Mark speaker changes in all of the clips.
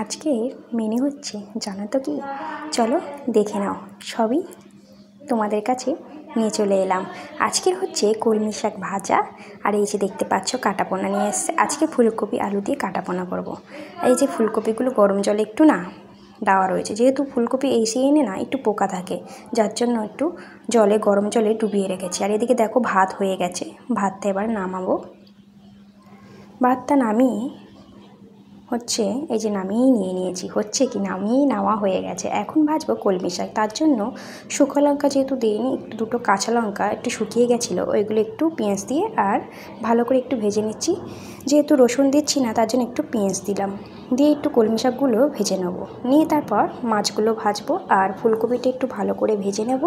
Speaker 1: আজকের মেনু হচ্ছে জানো তো কি? চলো দেখে নাও, সবই তোমাদের কাছে নিয়ে চলে এলাম। আজকের হচ্ছে কলমি শাক ভাজা, আর এই যে দেখতে পাচ্ছ কাটাপোনা নিয়ে এসছে। আজকে ফুলকপি আলু দিয়ে কাটাপোনা করব। এই যে ফুলকপিগুলো গরম জলে একটু না দেওয়া রয়েছে, যেহেতু ফুলকপি এসে এনে না একটু পোকা থাকে, যার জন্য একটু গরম জলে ডুবিয়ে রেখেছি। আর এদিকে দেখো ভাত হয়ে গেছে, ভাতটা এবার নামাবো। ভাতটা নামিয়ে হচ্ছে এই যে নামিয়েই নিয়েছি, হচ্ছে কি নামিয়েই নেওয়া হয়ে গেছে। এখন ভাজবো কলমি শাক। তার জন্য শুকনো লঙ্কা যেহেতু দিইনি, একটু দুটো কাঁচা লঙ্কা একটু শুকিয়ে গেছিলো, ওইগুলো একটু পেঁয়াজ দিয়ে আর ভালো করে একটু ভেজে নিচ্ছি। যেহেতু রসুন দিচ্ছি না, তার জন্য একটু পেঁয়াজ দিলাম, দিয়ে একটু কলমি শাকগুলো ভেজে নেবো। নিয়ে তারপর মাছগুলো ভাজবো আর ফুলকপিটা একটু ভালো করে ভেজে নেব,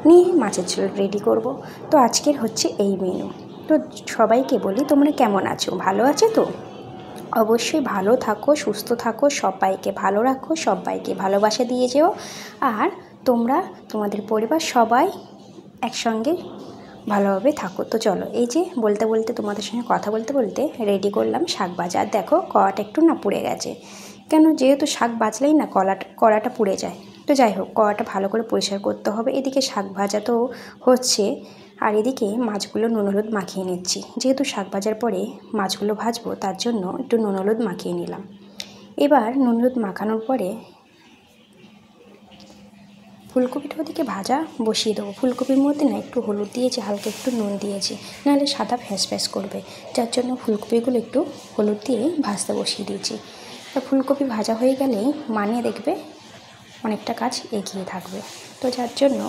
Speaker 1: নিয়ে মাছের ঝোল রেডি করব। তো আজকের হচ্ছে এই মেনু। তো সবাইকে বলি, তোমরা কেমন আছো? ভালো আছো তো? অবশ্যই ভালো থাকো, সুস্থ থাকো, সবাইকে ভালো রাখো, সবাইকে ভালোবাসা দিয়ে যেও। আর তোমরা তোমাদের পরিবার সবাই একসঙ্গে ভালোভাবে থাকো। তো চলো, এই যে বলতে বলতে তোমাদের সঙ্গে কথা বলতে বলতে রেডি করলাম শাক ভাজা। আর দেখো কড়াটা একটু না পুড়ে গেছে, কেন? যেহেতু শাক ভাজলেই না কড়াটা পুড়ে যায়। তো যাই হোক, কড়াটা ভালো করে পরিষ্কার করতে হবে। এদিকে শাক ভাজা তো হচ্ছে, আর এদিকে মাছগুলো নুন হলুদ মাখিয়ে নিচ্ছি। যেহেতু শাক ভাজার পরে মাছগুলো ভাজবো, তার জন্য একটু নুন হলুদ মাখিয়ে নিলাম। এবার নুন হলুদ মাখানোর পরে ফুলকপিটা ওদিকে ভাজা বসিয়ে দেবো। ফুলকপির মধ্যে না একটু হলুদ দিয়েছি, হালকা একটু নুন দিয়েছি, নাহলে সাদা ফ্যাঁস ফ্যাঁস করবে, যার জন্য ফুলকপিগুলো একটু হলুদ দিয়ে ভাজতে বসিয়ে দিয়েছি। তা ফুলকপি ভাজা হয়ে গেলেই মানে দেখবে অনেকটা কাজ এগিয়ে থাকবে। তো যার জন্য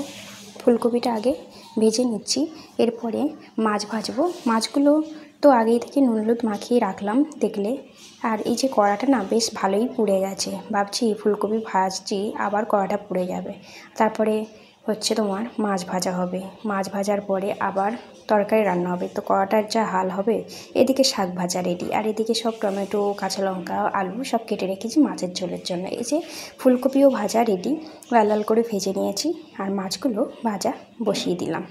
Speaker 1: ফুলকপিটা আগে ভেজে নিচ্ছি, এরপরে মাছ ভাজবো। মাছগুলো তো আগেই থেকে নুন হলুদ মাখিয়ে রাখলাম দেখলে। আর এই যে কড়াটা না বেশ ভালোই পুড়ে গেছে, ভাবছি ফুলকপি ভাজছি আবার কড়াটা পুড়ে যাবে। তারপরে হচ্ছে তোমার মাছ ভাজা হবে, মাছ ভাজার পরে আবার তরকারি রান্না হবে, তো কড়াটার যা হাল হবে। এদিকে শাক ভাজা রেডি, আর এদিকে সব টমেটো, কাঁচা লঙ্কা, আলু সব কেটে রেখেছি মাছের ঝোলের জন্য। এই যে ফুলকপিও ভাজা রেডি, লাল লাল করে ভেজে নিয়েছি, আর মাছগুলো ভাজা বসিয়ে দিলাম।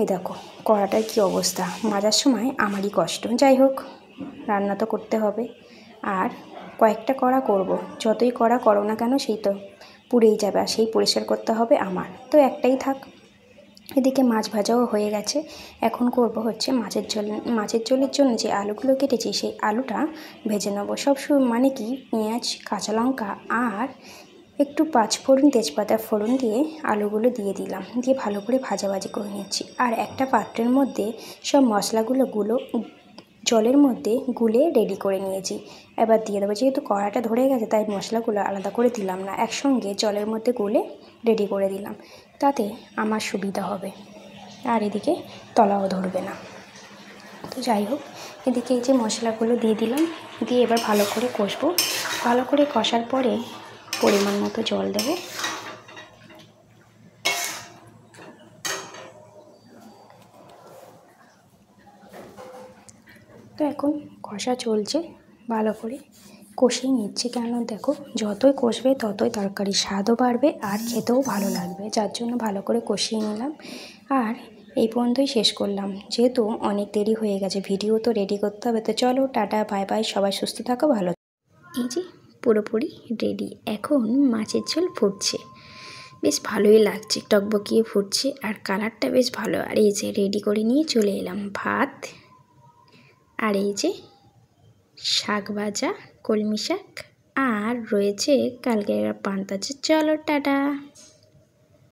Speaker 1: এই দেখো কড়াটার কী অবস্থা, মাজার সময় আমারই কষ্ট। যাই হোক, রান্না তো করতে হবে, আর কয়েকটা কড়া করব। যতই কড়া করো না কেন, সেই তো পুড়েই যাবে, আর সেই পরিষ্কার করতে হবে আমার, তো একটাই থাক। এদিকে মাছ ভাজাও হয়ে গেছে। এখন করব হচ্ছে মাছের ঝোল। মাছের ঝোলের জন্য যে আলুগুলো কেটেছি, সেই আলুটা ভেজে নেবো। মানে কি, পেঁয়াজ, কাঁচা লঙ্কা আর একটু পাঁচফোড়ন, তেজপাতা ফোড়ন দিয়ে আলুগুলো দিয়ে দিলাম, দিয়ে ভালো করে ভাজাভাজি করে নিচ্ছি। আর একটা পাত্রের মধ্যে সব মশলাগুলো জলের মধ্যে গুলে রেডি করে নিয়েছি। এবার দিয়ে দেবো। যেহেতু কড়াটা ধরে গেছে, তাই মশলাগুলো আলাদা করে দিলাম না, একসঙ্গে জলের মধ্যে গুলে রেডি করে দিলাম, তাতে আমার সুবিধা হবে, আর এদিকে তলাও ধরবে না। তো যাই হোক, এদিকে এই যে মশলাগুলো দিয়ে দিলাম, দিয়ে এবার ভালো করে কষবো। ভালো করে কষার পরে পরিমাণ মতো জল দেবো। তো এখন কষা চলছে, ভালো করে কষিয়ে নিচ্ছি। কেন দেখো, যতই কষবে ততই তরকারির স্বাদও বাড়বে আর খেতেও ভালো লাগবে, যার জন্য ভালো করে কষিয়ে নিলাম। আর এই পর্যন্তই শেষ করলাম, যেহেতু অনেক দেরি হয়ে গেছে, ভিডিও তো রেডি করতে হবে। তো চলো, টাটা, বাই বাই, সবাই সুস্থ থাকো, ভালো। এই যে পুরোপুরি রেডি। এখন মাছের ঝোল ফুটছে, বেশ ভালোই লাগছে, টকবকিয়ে ফুটছে, আর কালারটা বেশ ভালো। আর এই যে রেডি করে নিয়ে চলে এলাম ভাত, আর এই যে শাক ভাজা, কলমি শাক, আর রয়েছে কালকের পান্তা। চলো টাটা।